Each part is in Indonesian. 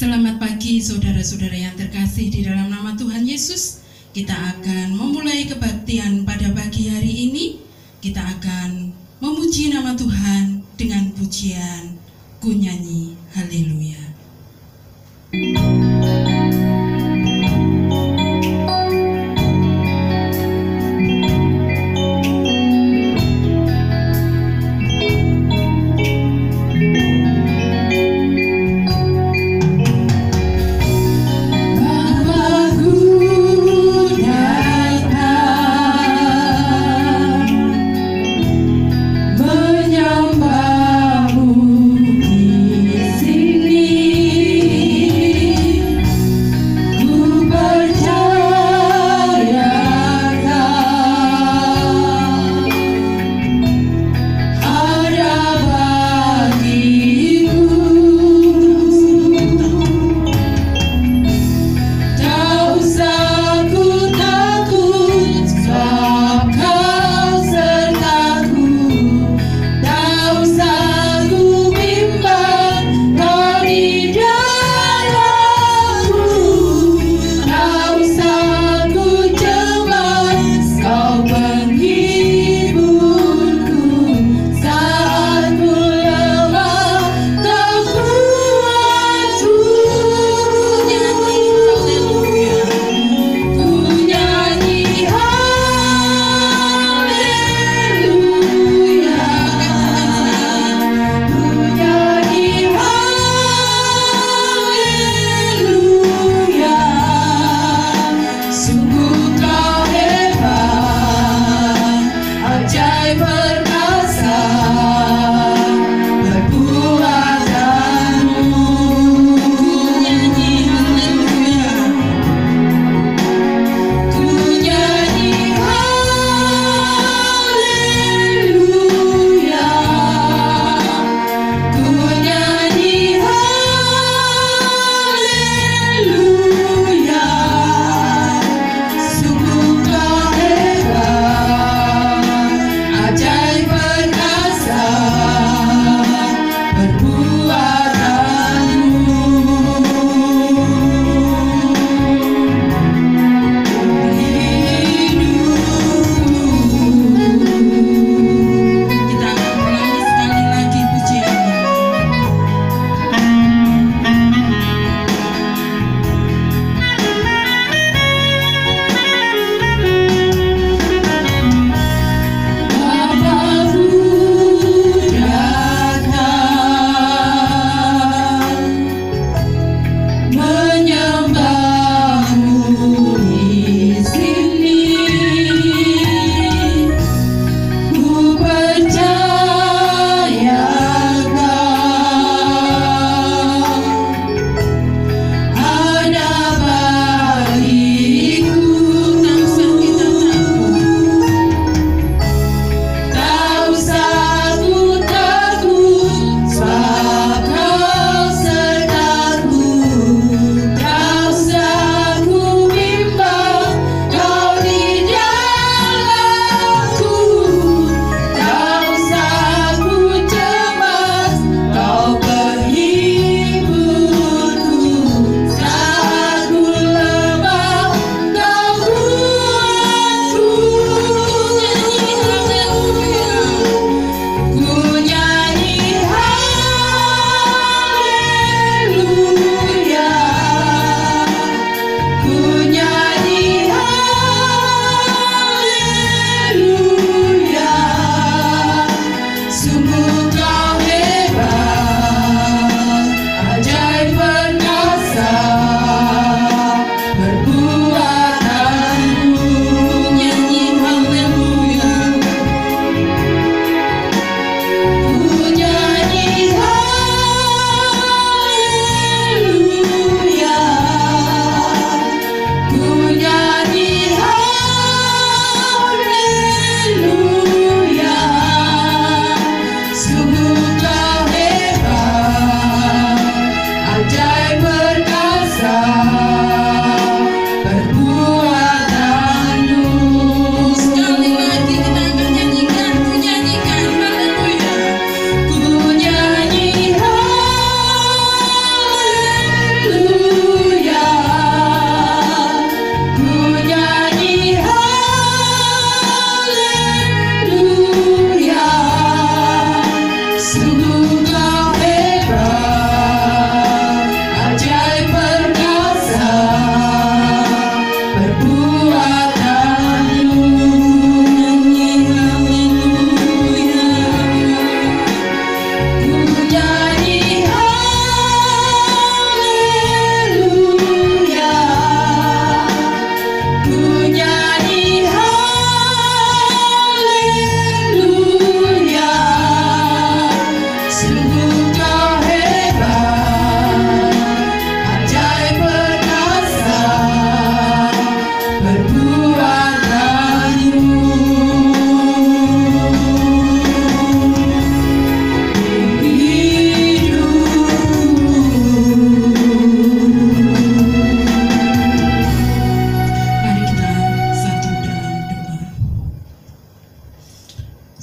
Selamat pagi saudara-saudara yang terkasih di dalam nama Tuhan Yesus. Kita akan memulai kebaktian pada pagi hari ini. Kita akan memuji nama Tuhan dengan pujian Ku Nyanyi Haleluya. Menyembahmu di sini.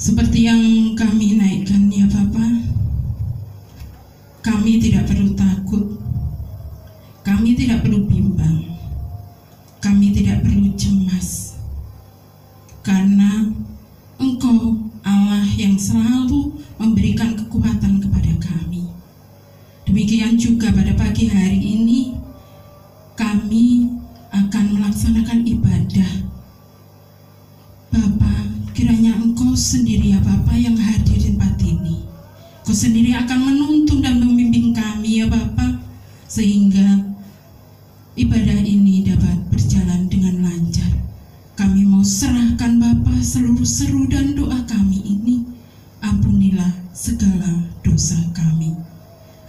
Seperti yang kami naikkan ya Bapa, kami tidak perlu takut, kami tidak perlu bimbang, kami tidak perlu cemas, karena Engkau Allah yang selalu memberikan kekuatan kepada kami. Demikian juga pada pagi hari ini, kami akan melaksanakan ibadah. Bapa, kiranya Engkau sendiri ya Bapa yang hadir di tempat ini. Engkau sendiri akan menuntun dan membimbing kami ya Bapa, sehingga ibadah ini dapat berjalan dengan lancar. Kami mau serahkan Bapa seluruh seru dan doa kami ini. Ampunilah segala dosa kami.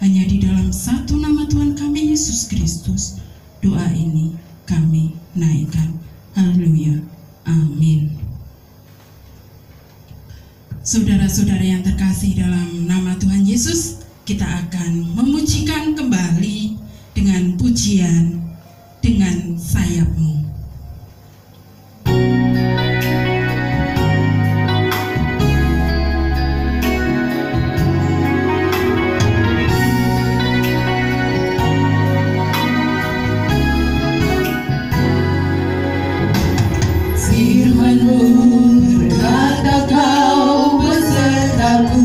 Hanya di dalam satu nama Tuhan kami Yesus Kristus, doa ini kami naikkan. Haleluya. Amin. Saudara-saudara yang terkasih dalam nama Tuhan Yesus, kita akan memujikan kembali dengan pujian Dengan Sayap-Mu. Firman-Mu berkata Kau besertaku,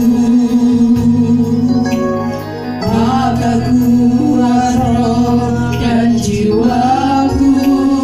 maka kuat roh dan jiwaku.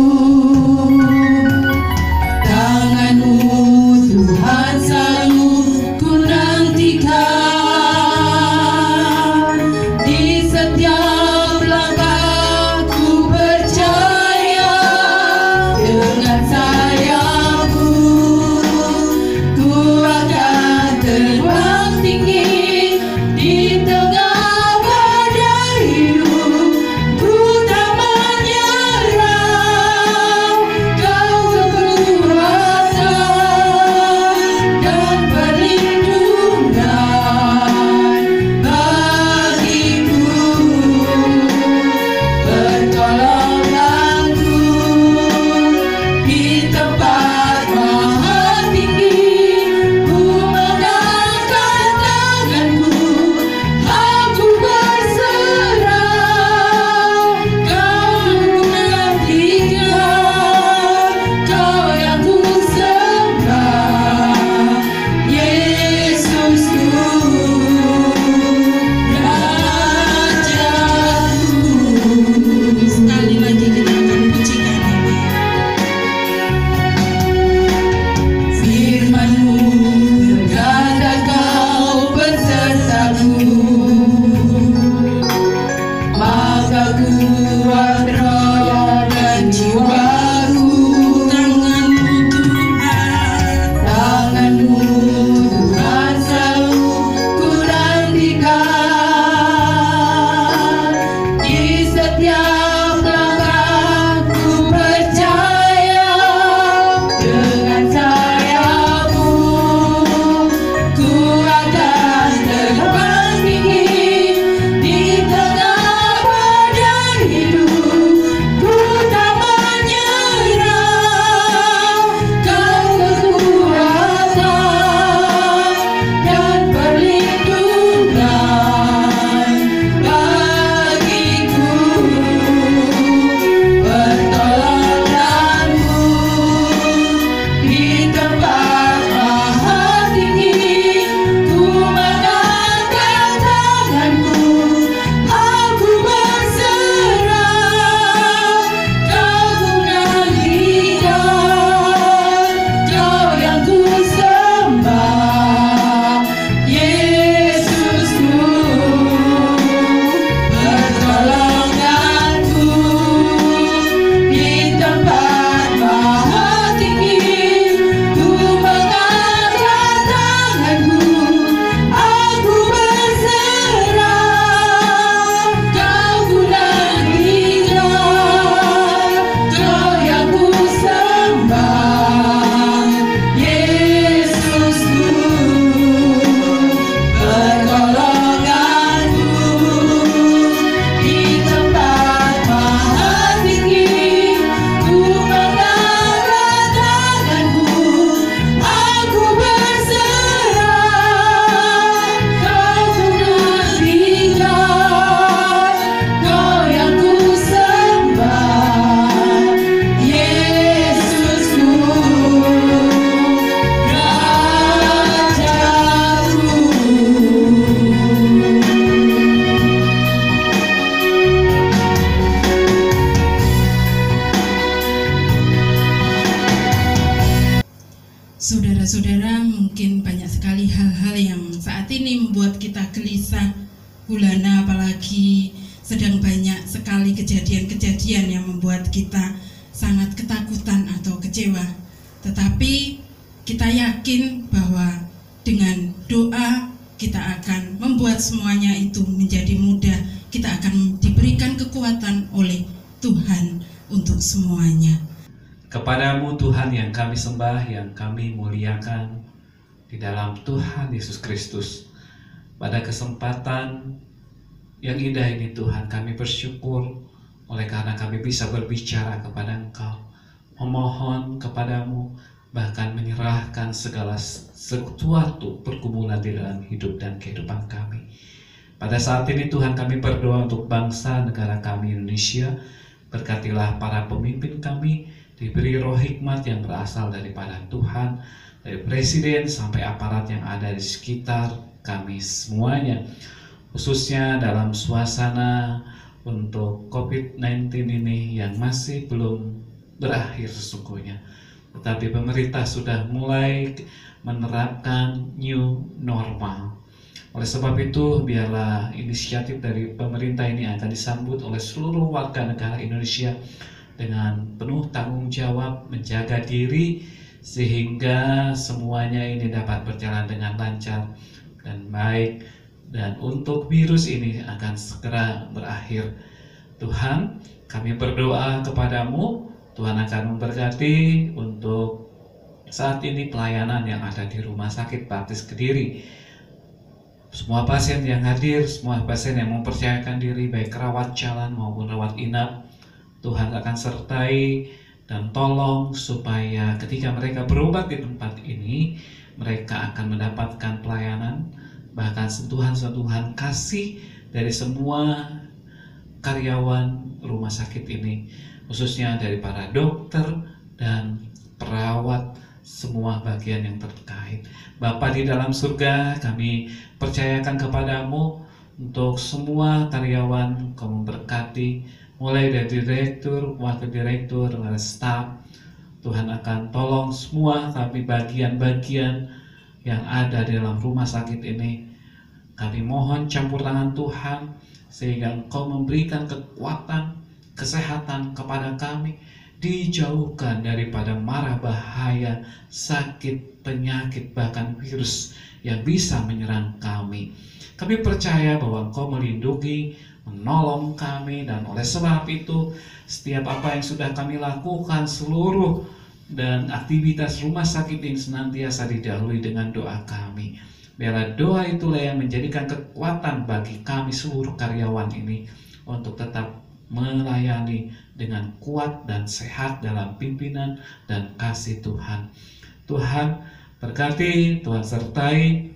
Saudara-saudara, mungkin banyak sekali hal-hal yang saat ini membuat kita gelisah, gulana, apalagi sedang banyak sekali kejadian-kejadian yang membuat kita sangat ketakutan atau kecewa. Tetapi kita yakin bahwa dengan doa kita akan membuat semuanya itu menjadi mudah. Kita akan diberikan kekuatan oleh Tuhan untuk semuanya. Kepadamu Tuhan yang kami sembah, yang kami muliakan di dalam Tuhan Yesus Kristus. Pada kesempatan yang indah ini Tuhan, kami bersyukur oleh karena kami bisa berbicara kepada Engkau, memohon kepadamu, bahkan menyerahkan segala sesuatu pergumulan di dalam hidup dan kehidupan kami. Pada saat ini Tuhan, kami berdoa untuk bangsa negara kami Indonesia. Berkatilah para pemimpin kami, diberi roh hikmat yang berasal daripada Tuhan, dari presiden sampai aparat yang ada di sekitar kami semuanya, khususnya dalam suasana untuk COVID-19 ini yang masih belum berakhir sesungguhnya. Tetapi pemerintah sudah mulai menerapkan new normal. Oleh sebab itu, biarlah inisiatif dari pemerintah ini akan disambut oleh seluruh warga negara Indonesia dengan penuh tanggung jawab menjaga diri sehingga semuanya ini dapat berjalan dengan lancar dan baik, dan untuk virus ini akan segera berakhir. Tuhan, kami berdoa kepadamu, Tuhan akan memberkati untuk saat ini pelayanan yang ada di Rumah Sakit Baptis Kediri. Semua pasien yang hadir, semua pasien yang mempercayakan diri, baik rawat jalan maupun rawat inap, Tuhan akan sertai dan tolong supaya ketika mereka berobat di tempat ini, mereka akan mendapatkan pelayanan, bahkan sentuhan-sentuhan kasih dari semua karyawan rumah sakit ini, khususnya dari para dokter dan perawat, semua bagian yang terkait. Bapa di dalam surga, kami percayakan kepadamu untuk semua karyawan, Kau memberkati, mulai dari direktur, wakil direktur, staf. Tuhan akan tolong semua, tapi bagian-bagian yang ada di dalam rumah sakit ini, kami mohon campur tangan Tuhan, sehingga Engkau memberikan kekuatan, kesehatan kepada kami, dijauhkan daripada mara bahaya, sakit, penyakit, bahkan virus yang bisa menyerang kami. Kami percaya bahwa Engkau melindungi, menolong kami, dan oleh sebab itu setiap apa yang sudah kami lakukan, seluruh dan aktivitas rumah sakit ini senantiasa didahului dengan doa kami. Biarlah doa itulah yang menjadikan kekuatan bagi kami seluruh karyawan ini untuk tetap melayani dengan kuat dan sehat dalam pimpinan dan kasih Tuhan. Tuhan berkati, Tuhan sertai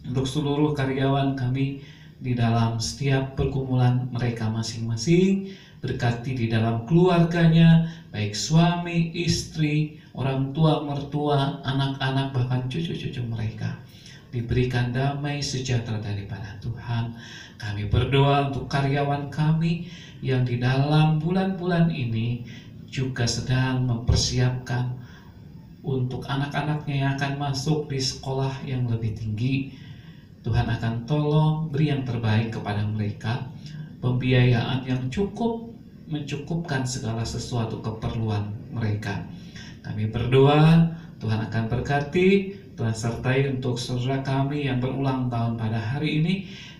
untuk seluruh karyawan kami di dalam setiap pergumulan mereka masing-masing. Berkati di dalam keluarganya, baik suami, istri, orang tua, mertua, anak-anak, bahkan cucu-cucu mereka. Diberikan damai sejahtera daripada Tuhan. Kami berdoa untuk karyawan kami yang di dalam bulan-bulan ini juga sedang mempersiapkan untuk anak-anaknya yang akan masuk di sekolah yang lebih tinggi. Tuhan akan tolong beri yang terbaik kepada mereka, pembiayaan yang cukup mencukupkan segala sesuatu keperluan mereka. Kami berdoa Tuhan akan berkati, Tuhan sertai untuk saudara kami yang berulang tahun pada hari ini.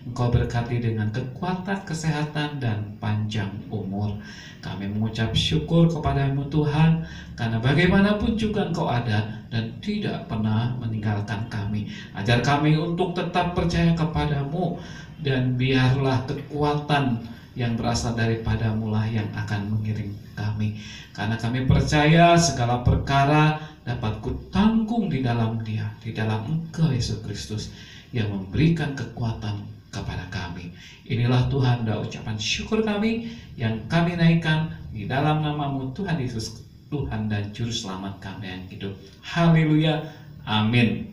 Engkau berkati dengan kekuatan, kesehatan, dan panjang umur. Kami mengucap syukur kepadamu Tuhan, karena bagaimanapun juga Engkau ada dan tidak pernah meninggalkan kami. Ajar kami untuk tetap percaya kepadamu, dan biarlah kekuatan yang berasal daripadamu lah yang akan mengiring kami. Karena kami percaya segala perkara dapat kutanggung di dalam Dia, di dalam Engkau Yesus Kristus yang memberikan kekuatan kepada kami. Inilah Tuhan, doa ucapan syukur kami yang kami naikkan di dalam nama-Mu Tuhan Yesus, Tuhan dan Juru Selamat kami yang hidup. Haleluya, amin.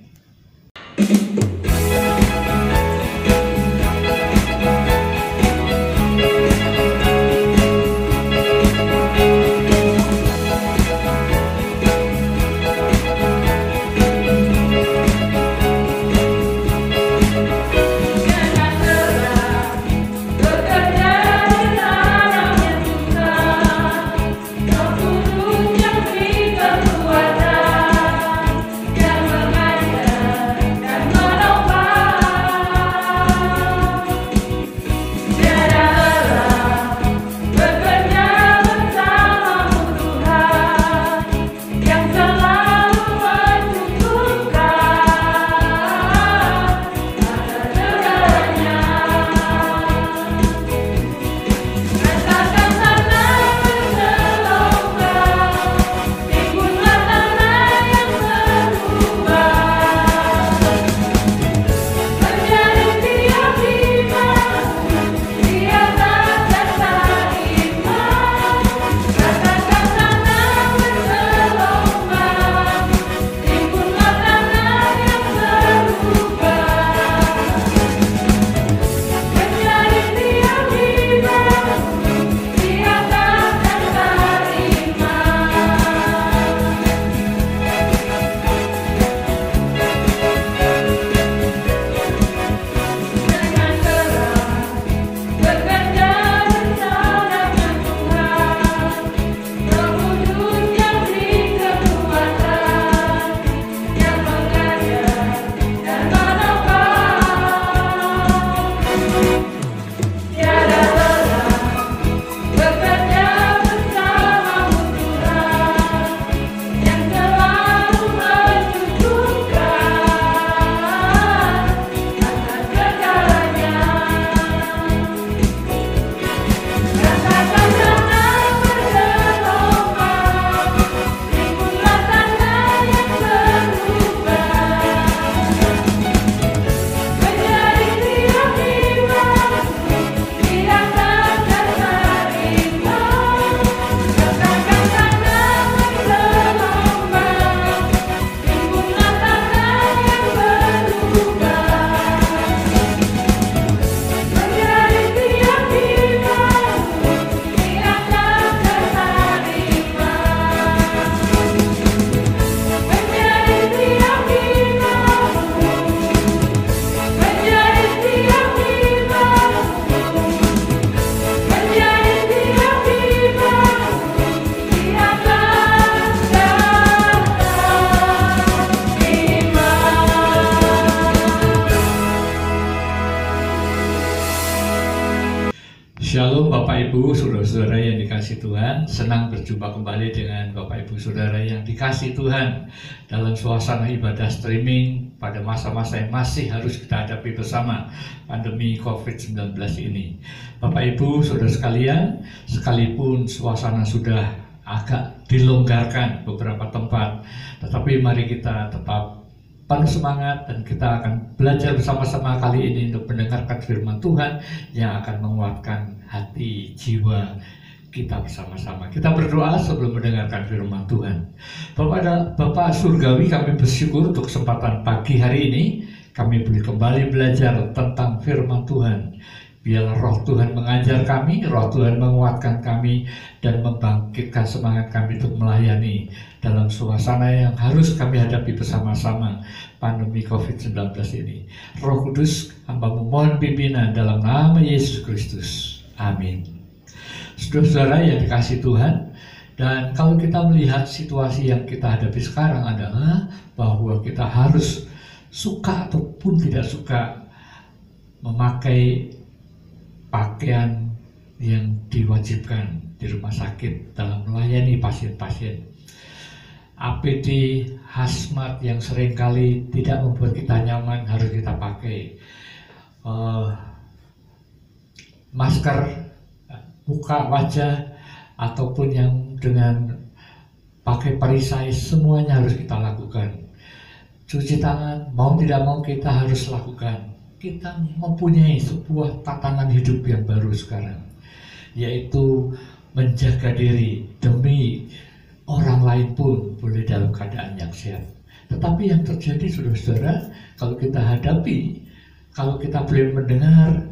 Ibu, saudara-saudara yang dikasihi Tuhan, senang berjumpa kembali dengan Bapak Ibu Saudara yang dikasihi Tuhan dalam suasana ibadah streaming pada masa-masa yang masih harus kita hadapi bersama pandemi COVID-19 ini. Bapak Ibu, saudara sekalian, sekalipun suasana sudah agak dilonggarkan beberapa tempat, tetapi mari kita tetap penuh semangat dan kita akan belajar bersama-sama kali ini untuk mendengarkan firman Tuhan yang akan menguatkan hati jiwa kita bersama-sama. Kita berdoa sebelum mendengarkan firman Tuhan. Bapak Surgawi, kami bersyukur untuk kesempatan pagi hari ini kami boleh kembali belajar tentang firman Tuhan. Biarlah roh Tuhan mengajar kami, roh Tuhan menguatkan kami, dan membangkitkan semangat kami untuk melayani dalam suasana yang harus kami hadapi bersama-sama pandemi COVID-19 ini. Roh Kudus, hamba memohon pimpinan dalam nama Yesus Kristus. Amin. Saudara-saudara yang dikasihi Tuhan, dan kalau kita melihat situasi yang kita hadapi sekarang adalah bahwa kita harus suka ataupun tidak suka memakai pakaian yang diwajibkan di rumah sakit dalam melayani pasien-pasien. APD, hazmat yang seringkali tidak membuat kita nyaman harus kita pakai. Masker, muka, wajah, ataupun yang dengan pakai perisai, semuanya harus kita lakukan. Cuci tangan, mau tidak mau kita harus lakukan. Kita mempunyai sebuah tatanan hidup yang baru sekarang, yaitu menjaga diri demi orang lain pun boleh dalam keadaan yang sehat. Tetapi yang terjadi, saudara-saudara, kalau kita hadapi, kalau kita boleh mendengar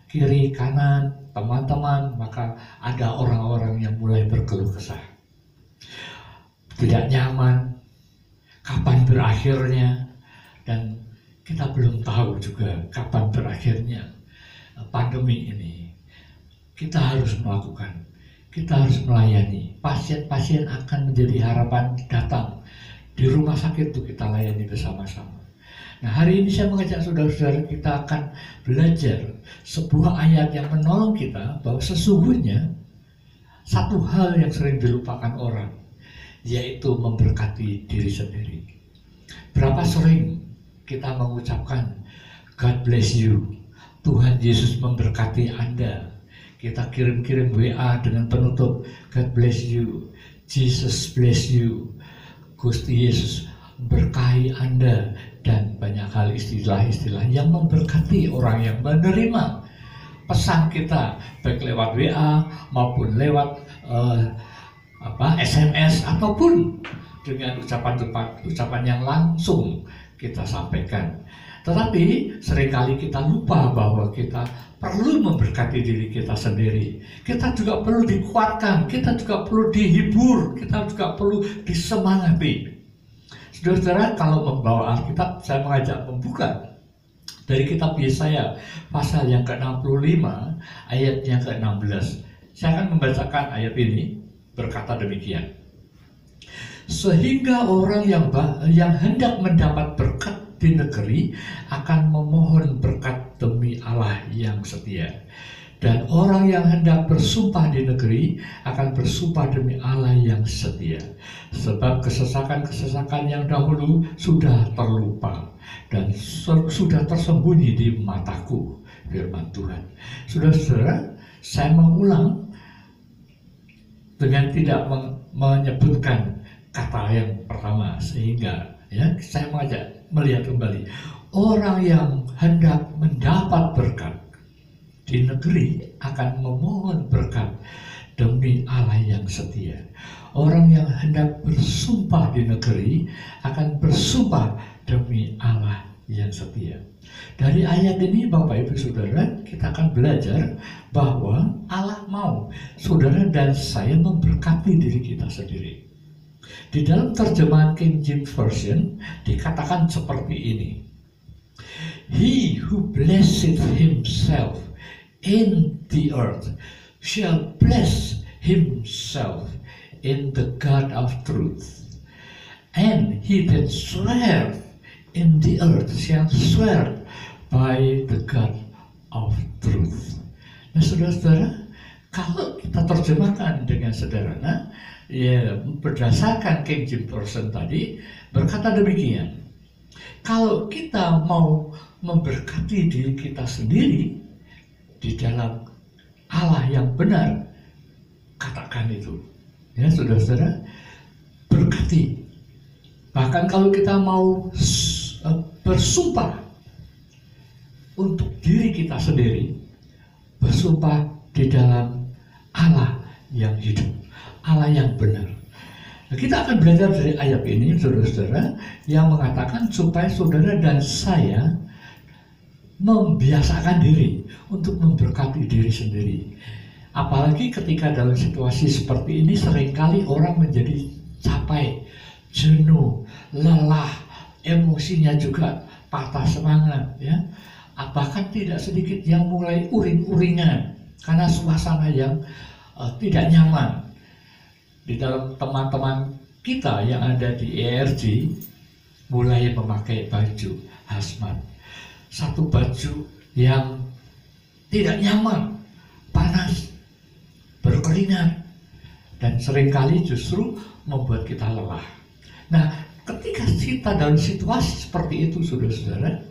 kiri kanan teman-teman, maka ada orang-orang yang mulai berkeluh kesah, tidak nyaman, kapan berakhirnya, dan kita belum tahu juga kapan berakhirnya pandemi ini. Kita harus melakukan, kita harus melayani. Pasien-pasien akan menjadi harapan datang di rumah sakit untuk kita layani bersama-sama. Nah, hari ini saya mengajak saudara-saudara kita akan belajar sebuah ayat yang menolong kita bahwa sesungguhnya satu hal yang sering dilupakan orang, yaitu memberkati diri sendiri. Berapa sering kita mengucapkan God bless you, Tuhan Yesus memberkati Anda. Kita kirim-kirim WA dengan penutup God bless you, Jesus bless you, Gusti Yesus berkahi Anda, dan banyak hal istilah-istilah yang memberkati orang yang menerima pesan kita, baik lewat WA maupun lewat SMS ataupun dengan ucapan yang langsung kita sampaikan. Tetapi seringkali kita lupa bahwa kita perlu memberkati diri kita sendiri. Kita juga perlu dikuatkan, kita juga perlu dihibur, kita juga perlu disemangati. Saudara-saudara, kalau membawa Alkitab, saya mengajak membuka dari kitab Yesaya pasal yang ke-65 ayat yang ke-16. Saya akan membacakan ayat ini, berkata demikian. Sehingga orang yang hendak mendapat berkat di negeri akan memohon berkat demi Allah yang setia. Dan orang yang hendak bersumpah di negeri akan bersumpah demi Allah yang setia. Sebab kesesakan-kesesakan yang dahulu sudah terlupa dan sudah tersembunyi di mataku, firman Tuhan. Saudara-saudara, saya mengulang dengan tidak menyebutkan kata yang pertama, sehingga saya mengajak melihat kembali orang yang hendak mendapat berkat di negeri akan memohon berkat demi Allah yang setia. Orang yang hendak bersumpah di negeri akan bersumpah demi Allah yang setia. Dari ayat ini, Bapak Ibu Saudara, kita akan belajar bahwa Allah mau saudara dan saya memberkati diri kita sendiri. Di dalam terjemahan King James Version dikatakan seperti ini. He who blesseth himself in the earth shall bless himself in the God of truth. And he that sweareth in the earth shall swear by the God of truth. Nah, saudara-saudara, Kalau kita terjemahkan dengan sederhana, ya berdasarkan King James Version tadi berkata demikian. Kalau kita mau memberkati diri kita sendiri di dalam Allah yang benar, katakan itu. Ya, saudara-saudara, berkati. Bahkan kalau kita mau bersumpah untuk diri kita sendiri, bersumpah di dalam Allah yang hidup, Allah yang benar. Nah, kita akan belajar dari ayat ini, saudara-saudara, yang mengatakan supaya saudara dan saya membiasakan diri untuk memberkati diri sendiri. Apalagi ketika dalam situasi seperti ini seringkali orang menjadi capek, jenuh, lelah, emosinya juga patah semangat, ya. Bahkan tidak sedikit yang mulai uring-uringan karena suasana yang tidak nyaman. Di dalam teman-teman kita yang ada di ERG mulai memakai baju hazmat, satu baju yang tidak nyaman, panas, berkeringat, dan seringkali justru membuat kita lelah. Nah, ketika kita dalam situasi seperti itu, saudara-saudara,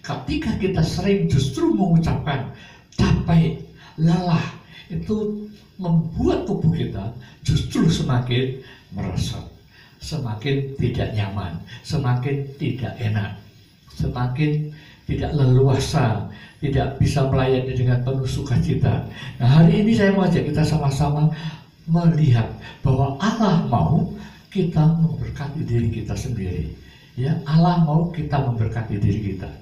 ketika kita sering justru mengucapkan capek, lelah, itu membuat tubuh kita justru semakin merosot, semakin tidak nyaman, semakin tidak enak, semakin tidak leluasa, tidak bisa melayani dengan penuh sukacita. Nah, hari ini saya mau ajak kita sama-sama melihat bahwa Allah mau kita memberkati diri kita sendiri. Ya, Allah mau kita memberkati diri kita.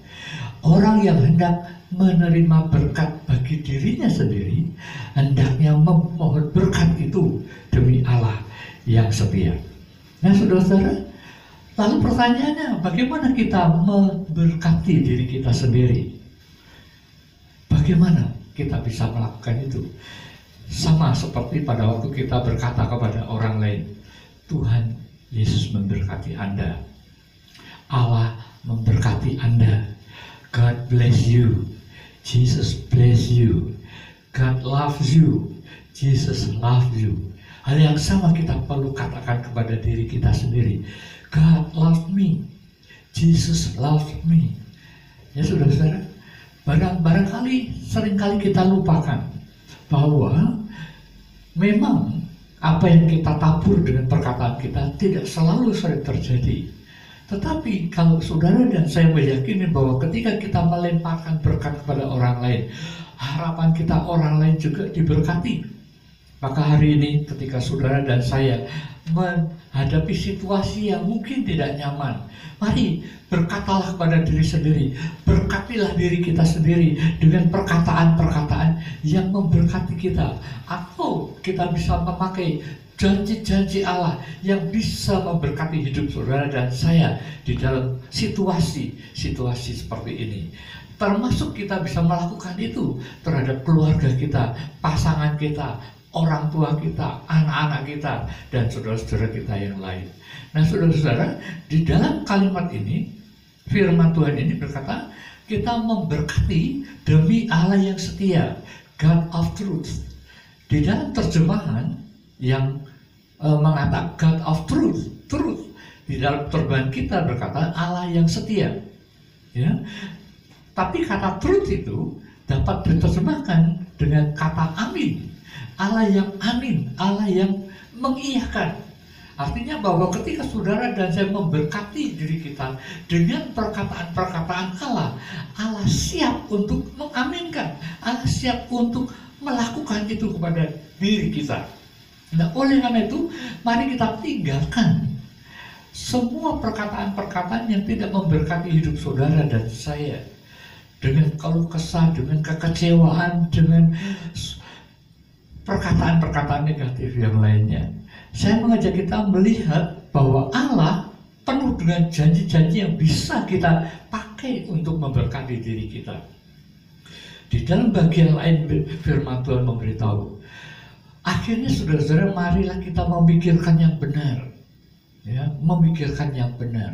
Orang yang hendak menerima berkat bagi dirinya sendiri, hendaknya memohon berkat itu demi Allah yang setia. Nah, saudara-saudara, lalu pertanyaannya, bagaimana kita memberkati diri kita sendiri? Bagaimana kita bisa melakukan itu? Sama seperti pada waktu kita berkata kepada orang lain, Tuhan Yesus memberkati Anda, Allah memberkati Anda, God bless you, Jesus bless you, God loves you, Jesus loves you. Hal yang sama kita perlu katakan kepada diri kita sendiri, God loves me, Jesus loves me. Ya, saudara-saudara, barangkali seringkali kita lupakan bahwa memang apa yang kita tabur dengan perkataan kita tidak selalu sering terjadi. Tetapi kalau saudara dan saya meyakini bahwa ketika kita melemparkan berkat kepada orang lain, harapan kita orang lain juga diberkati. Maka hari ini ketika saudara dan saya menghadapi situasi yang mungkin tidak nyaman, mari berkatalah kepada diri sendiri, berkatilah diri kita sendiri dengan perkataan-perkataan yang memberkati kita. Atau kita bisa memakai janji-janji Allah yang bisa memberkati hidup saudara dan saya di dalam situasi seperti ini. Termasuk kita bisa melakukan itu terhadap keluarga kita, pasangan kita, orang tua kita, anak-anak kita, dan saudara-saudara kita yang lain. Nah, saudara-saudara, di dalam kalimat ini, firman Tuhan ini berkata, kita memberkati demi Allah yang setia, God of truth. Di dalam terjemahan yang mengatakan God of truth, di dalam terjemahan kita berkata Allah yang setia. Ya. Tapi kata truth itu dapat diterjemahkan dengan kata amin. Allah yang amin, Allah yang mengiyakan. Artinya bahwa ketika saudara dan saya memberkati diri kita dengan perkataan-perkataan Allah, Allah siap untuk mengaminkan, Allah siap untuk melakukan itu kepada diri kita. Nah, oleh karena itu, mari kita tinggalkan semua perkataan-perkataan yang tidak memberkati hidup saudara dan saya, dengan keluh kesah, dengan kekecewaan, dengan perkataan-perkataan negatif yang lainnya. Saya mengajak kita melihat bahwa Allah penuh dengan janji-janji yang bisa kita pakai untuk memberkati diri kita. Di dalam bagian lain firman Tuhan memberitahu, akhirnya saudara-saudara, marilah kita memikirkan yang benar, ya, memikirkan yang benar,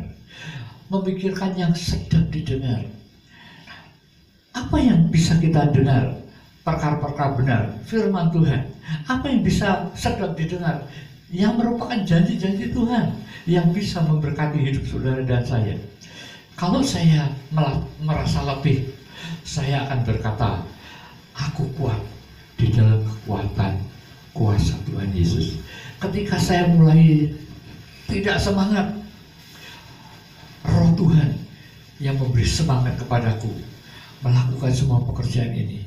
memikirkan yang sedap didengar. Apa yang bisa kita dengar? perkara-perkara benar, firman Tuhan. Apa yang bisa sedap didengar, yang merupakan janji-janji Tuhan, yang bisa memberkati hidup saudara dan saya. Kalau saya merasa lebih, saya akan berkata, aku kuat di dalam kekuatan kuasa Tuhan Yesus. Ketika saya mulai tidak semangat, Roh Tuhan yang memberi semangat kepadaku melakukan semua pekerjaan ini.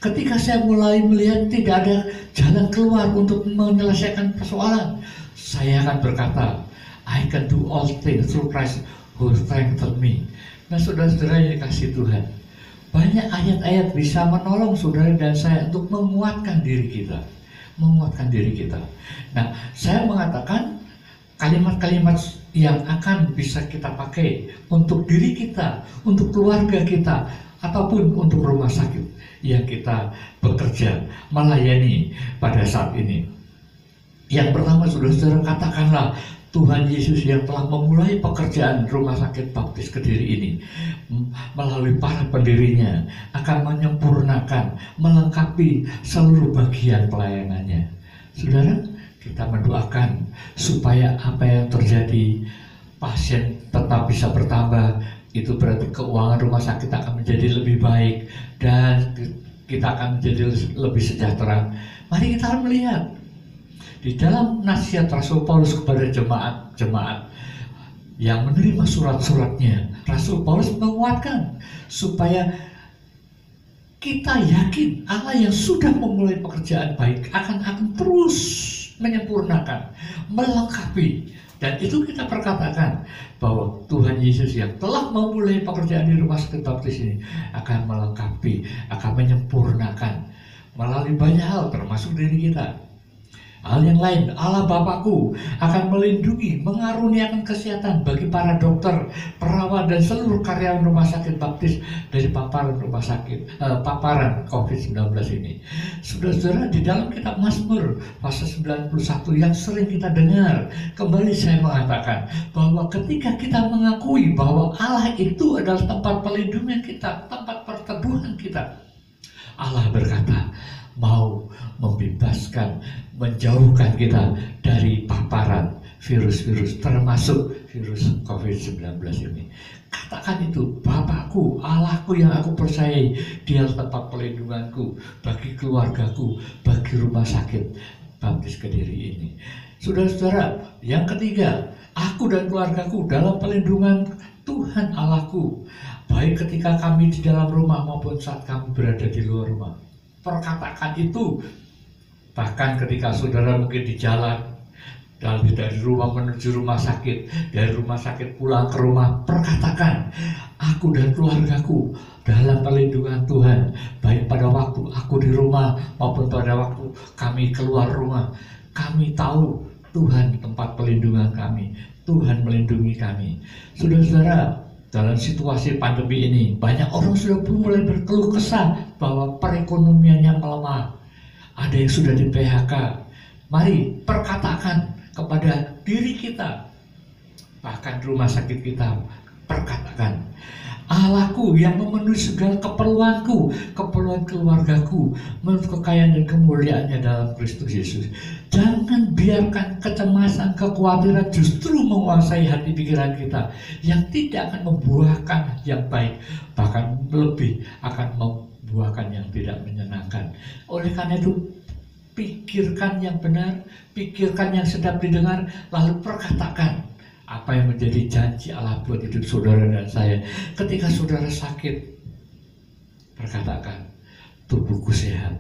Ketika saya mulai melihat tidak ada jalan keluar untuk menyelesaikan persoalan, saya akan berkata, I can do all things through Christ who strengthens me. Nah, saudara-saudara yang dikasihi Tuhan, banyak ayat-ayat bisa menolong saudara dan saya untuk menguatkan diri kita. Nah, saya mengatakan kalimat-kalimat yang akan bisa kita pakai untuk diri kita, untuk keluarga kita, ataupun untuk rumah sakit yang kita bekerja, melayani pada saat ini. Yang pertama, saudara-saudara, katakanlah, Tuhan Yesus yang telah memulai pekerjaan Rumah Sakit Baptis Kediri ini melalui para pendirinya akan menyempurnakan, melengkapi seluruh bagian pelayanannya. Saudara, kita mendoakan supaya apa yang terjadi, pasien tetap bisa bertambah. Itu berarti keuangan rumah sakit akan menjadi lebih baik dan kita akan menjadi lebih sejahtera. Mari kita melihat di dalam nasihat Rasul Paulus kepada jemaat-jemaat yang menerima surat-suratnya, Rasul Paulus menguatkan supaya kita yakin Allah yang sudah memulai pekerjaan baik akan terus menyempurnakan, melengkapi. Dan itu kita perkatakan bahwa Tuhan Yesus yang telah memulai pekerjaan di Rumah Sakit Baptis ini akan melengkapi, akan menyempurnakan melalui banyak hal termasuk diri kita. Hal yang lain, Allah Bapakku akan melindungi, mengaruniakan kesehatan bagi para dokter, perawat dan seluruh karyawan Rumah Sakit Baptis dari paparan paparan COVID-19 ini. Saudara-saudara, di dalam kitab Mazmur pasal 91 yang sering kita dengar, kembali saya mengatakan bahwa ketika kita mengakui bahwa Allah itu adalah tempat pelindungan kita, tempat perteduhan kita, Allah berkata mau membebaskan, menjauhkan kita dari paparan virus-virus, termasuk virus COVID-19 ini. Katakan itu, Bapakku, Allahku yang aku percayai, Dia tempat pelindunganku bagi keluargaku, bagi Rumah Sakit Baptis Kediri ini. Saudara-saudara, yang ketiga, aku dan keluargaku dalam pelindungan Tuhan Allahku, baik ketika kami di dalam rumah maupun saat kami berada di luar rumah. Perkatakan itu bahkan ketika saudara mungkin di jalan, dari rumah menuju rumah sakit, dari rumah sakit pulang ke rumah, perkatakan, aku dan keluargaku dalam perlindungan Tuhan, baik pada waktu aku di rumah maupun pada waktu kami keluar rumah. Kami tahu Tuhan tempat perlindungan kami, Tuhan melindungi kami. Saudara-saudara, dalam situasi pandemi ini, banyak orang sudah mulai berkeluh kesah bahwa perekonomiannya melemah. Ada yang sudah di PHK. Mari perkatakan kepada diri kita, bahkan rumah sakit kita, perkatakan, Allahku yang memenuhi segala keperluanku, keperluan keluargaku, menurut kekayaan dan kemuliaannya dalam Kristus Yesus. Jangan biarkan kecemasan, kekhawatiran justru menguasai hati pikiran kita, yang tidak akan membuahkan yang baik, bahkan lebih akan membuahkan yang tidak menyenangkan. Oleh karena itu, pikirkan yang benar, pikirkan yang sedap didengar, lalu perkatakan apa yang menjadi janji Allah buat hidup saudara dan saya. Ketika saudara sakit, perkatakan, tubuhku sehat,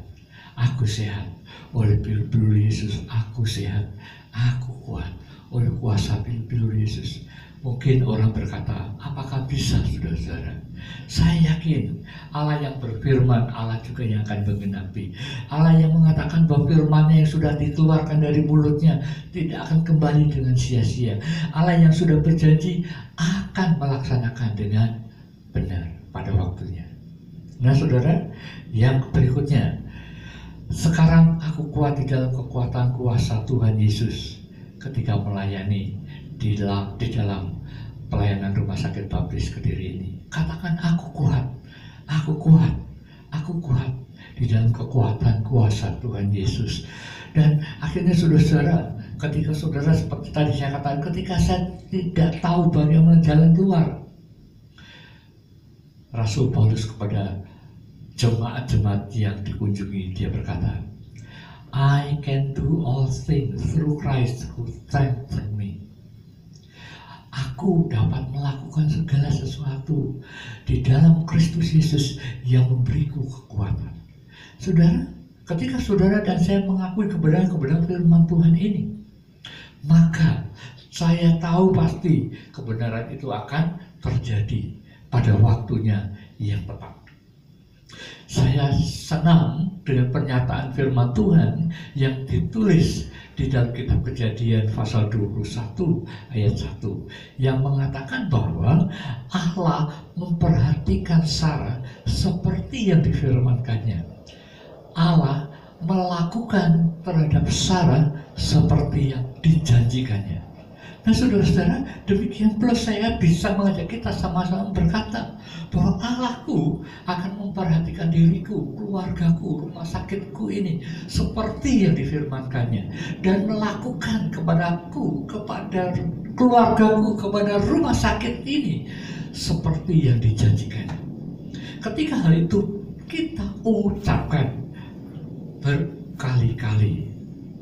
aku sehat, oleh pilu-pilu Yesus aku sehat, aku kuat, oleh kuasa pilu-pilu Yesus. Mungkin orang berkata, apakah bisa saudara-saudara? Saya yakin Allah yang berfirman, Allah juga yang akan menggenapi. Allah yang mengatakan bahwa firman-Nya yang sudah dikeluarkan dari mulutnya tidak akan kembali dengan sia-sia. Allah yang sudah berjanji akan melaksanakan dengan benar pada waktunya. Nah saudara, yang berikutnya, sekarang aku kuat di dalam kekuatan kuasa Tuhan Yesus ketika melayani di dalam pelayanan Rumah Sakit Baptis Kediri ini. Katakan, aku kuat, aku kuat, aku kuat di dalam kekuatan kuasa Tuhan Yesus. Dan akhirnya saudara-saudara, ketika saudara seperti tadi saya katakan, ketika saya tidak tahu bagaimana jalan keluar, Rasul Paulus kepada jemaat-jemaat yang dikunjungi, dia berkata, I can do all things through Christ who strengthens me. Aku dapat melakukan segala sesuatu di dalam Kristus Yesus yang memberiku kekuatan. Saudara, ketika saudara dan saya mengakui kebenaran-kebenaran firman Tuhan ini, maka saya tahu pasti kebenaran itu akan terjadi pada waktunya yang tepat. Saya senang dengan pernyataan firman Tuhan yang ditulis di dalam kitab Kejadian pasal 21 ayat 1 yang mengatakan bahwa Allah memperhatikan Sarah seperti yang difirmankannya. Allah melakukan terhadap Sarah seperti yang dijanjikannya. Nah saudara-saudara, demikian pula saya bisa mengajak kita sama-sama berkata bahwa Allahku akan memperhatikan diriku, keluargaku, rumah sakitku ini seperti yang difirmankannya, dan melakukan kepadaku, kepada keluargaku, kepada rumah sakit ini seperti yang dijanjikannya. Ketika hal itu kita ucapkan berkali-kali,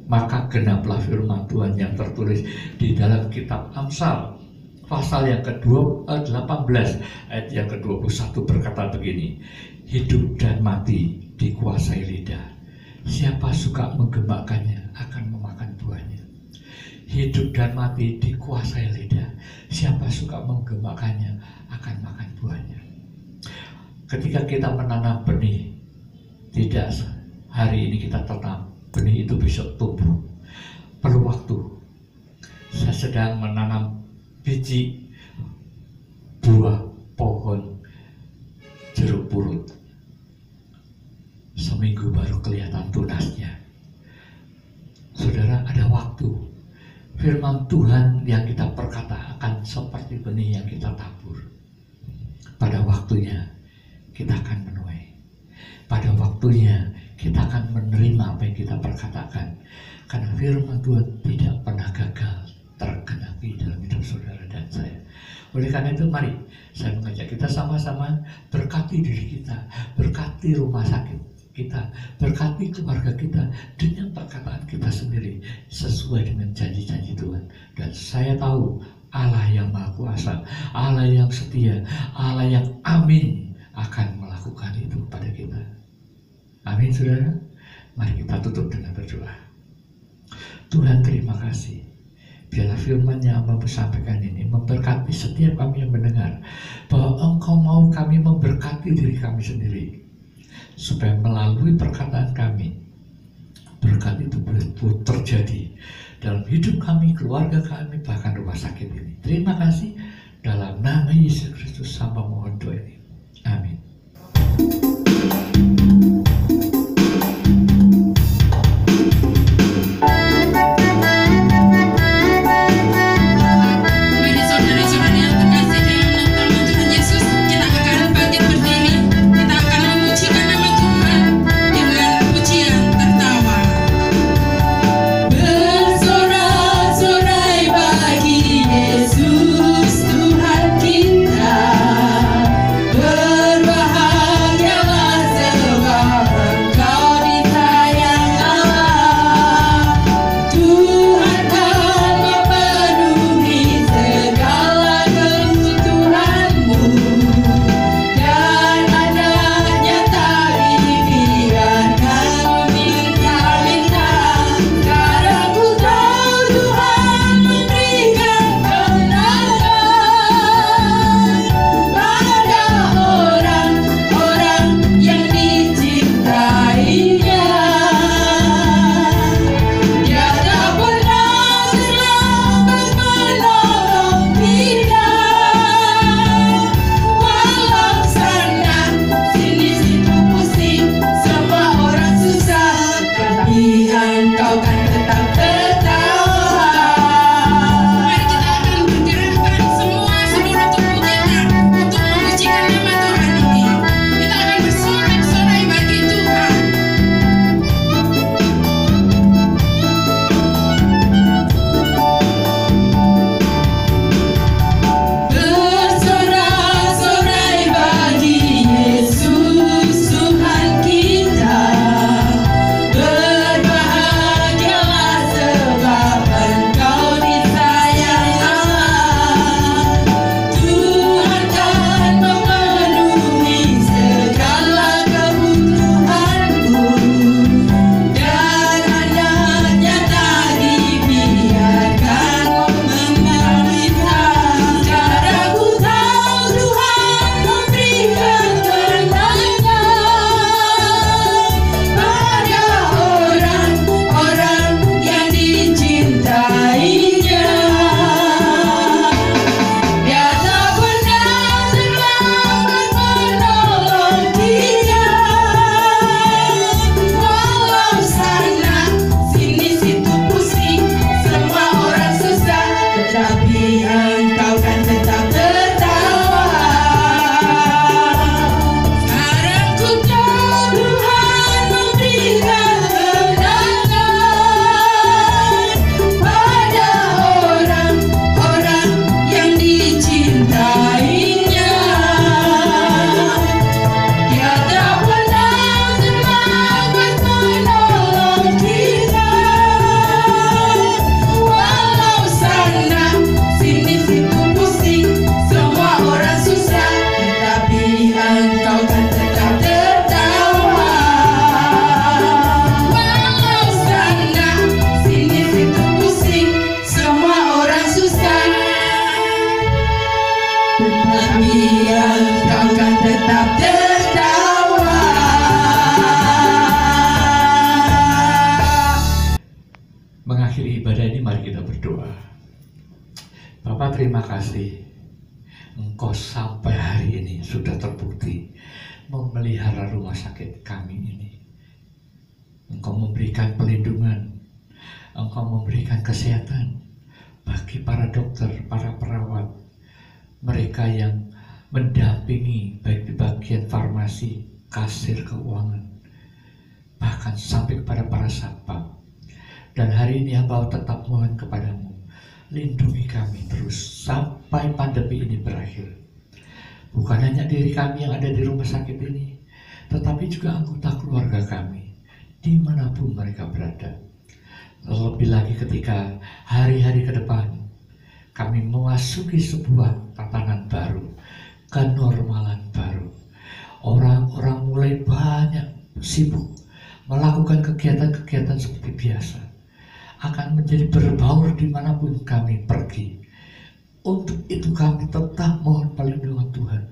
maka genaplah firman Tuhan yang tertulis di dalam kitab Amsal pasal yang ke-18 ayat yang ke-21 berkata begini, hidup dan mati dikuasai lidah, siapa suka menggemakannya akan memakan buahnya. Hidup dan mati dikuasai lidah, siapa suka menggemakannya akan makan buahnya. Ketika kita menanam benih, tidak hari ini kita tanam, benih itu besok tumbuh, perlu waktu. Saya sedang menanam biji buah pohon jeruk purut, seminggu baru kelihatan tunasnya. Saudara, ada waktu. Firman Tuhan yang kita perkata akan seperti benih yang kita tabur. Pada waktunya kita akan menuai. Pada waktunya kita akan menerima apa yang kita perkatakan, karena firman Tuhan tidak pernah gagal tergenapi dalam hidup saudara dan saya. Oleh karena itu mari saya mengajak kita sama-sama berkati diri kita, berkati rumah sakit kita, berkati keluarga kita dengan perkataan kita sendiri sesuai dengan janji-janji Tuhan. Dan saya tahu Allah yang Maha Kuasa, Allah yang setia, Allah yang amin akan melakukan itu pada kita. Amin saudara. Mari kita tutup dengan berdoa. Tuhan, terima kasih, biarlah firman yang Hamba sampaikan ini memberkati setiap kami yang mendengar, bahwa Engkau mau kami memberkati diri kami sendiri, supaya melalui perkataan kami berkat itu boleh terjadi dalam hidup kami, keluarga kami, bahkan rumah sakit ini. Terima kasih, dalam nama Yesus Kristus Hamba mohon doa ini. Amin. Bersorak-sorai bagi Yesus Tuhan kita. Tapi engkau kan tetap tertawa. Mengakhiri ibadah ini, mari kita berdoa. Bapak, terima kasih Engkau sampai hari ini sudah terbukti memelihara rumah sakit kami ini. Engkau memberikan pelindungan, Engkau memberikan kesehatan bagi para dokter, para perawat, mereka yang mendampingi baik di bagian farmasi, kasir keuangan, bahkan sampai kepada para satpam. Dan hari ini hamba tetap mohon kepadamu, lindungi kami terus sampai pandemi ini berakhir. Bukan hanya diri kami yang ada di rumah sakit ini, tetapi juga anggota keluarga kami, dimanapun mereka berada. Lebih lagi ketika hari-hari ke depan, kami memasuki sebuah tatanan baru, kenormalan baru. Orang-orang mulai banyak sibuk melakukan kegiatan-kegiatan seperti biasa, akan menjadi berbaur dimanapun kami pergi. Untuk itu kami tetap mohon perlindungan Tuhan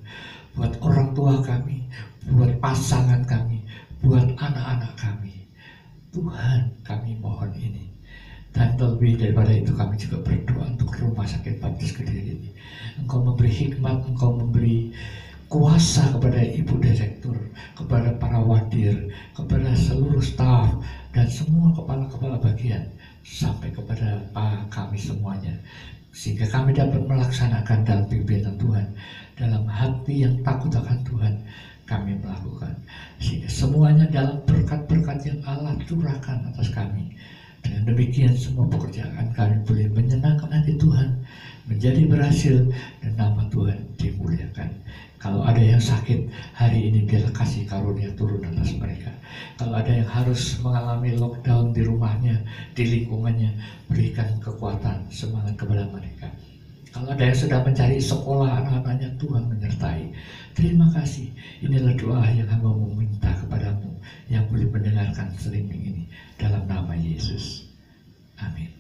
buat orang tua kami, buat pasangan kami, buat anak-anak kami. Tuhan, kami mohon ini. Dan lebih daripada itu, kami juga berdoa untuk Rumah Sakit Baptis Kediri ini. Engkau memberi hikmat, Engkau memberi kuasa kepada Ibu Direktur, kepada para wadir, kepada seluruh staf, dan semua kepala-kepala bagian, sampai kepada kami semuanya, sehingga kami dapat melaksanakan dalam pimpinan Tuhan, dalam hati yang takut akan Tuhan kami melakukan, sehingga semuanya dalam berkat-berkat yang Allah curahkan atas kami. Dengan demikian semua pekerjaan kami boleh menyenangkan hati Tuhan, menjadi berhasil, dan nama Tuhan dimuliakan. Kalau ada yang sakit hari ini, biarlah kasih karunia turun atas mereka. Kalau ada yang harus mengalami lockdown di rumahnya, di lingkungannya, berikan kekuatan, semangat kepada mereka. Kalau ada yang sedang mencari sekolah anak-anaknya, Tuhan menyertai. Terima kasih. Inilah doa yang hamba meminta kepadamu yang boleh mendengarkan streaming ini, dalam nama Yesus. Amin.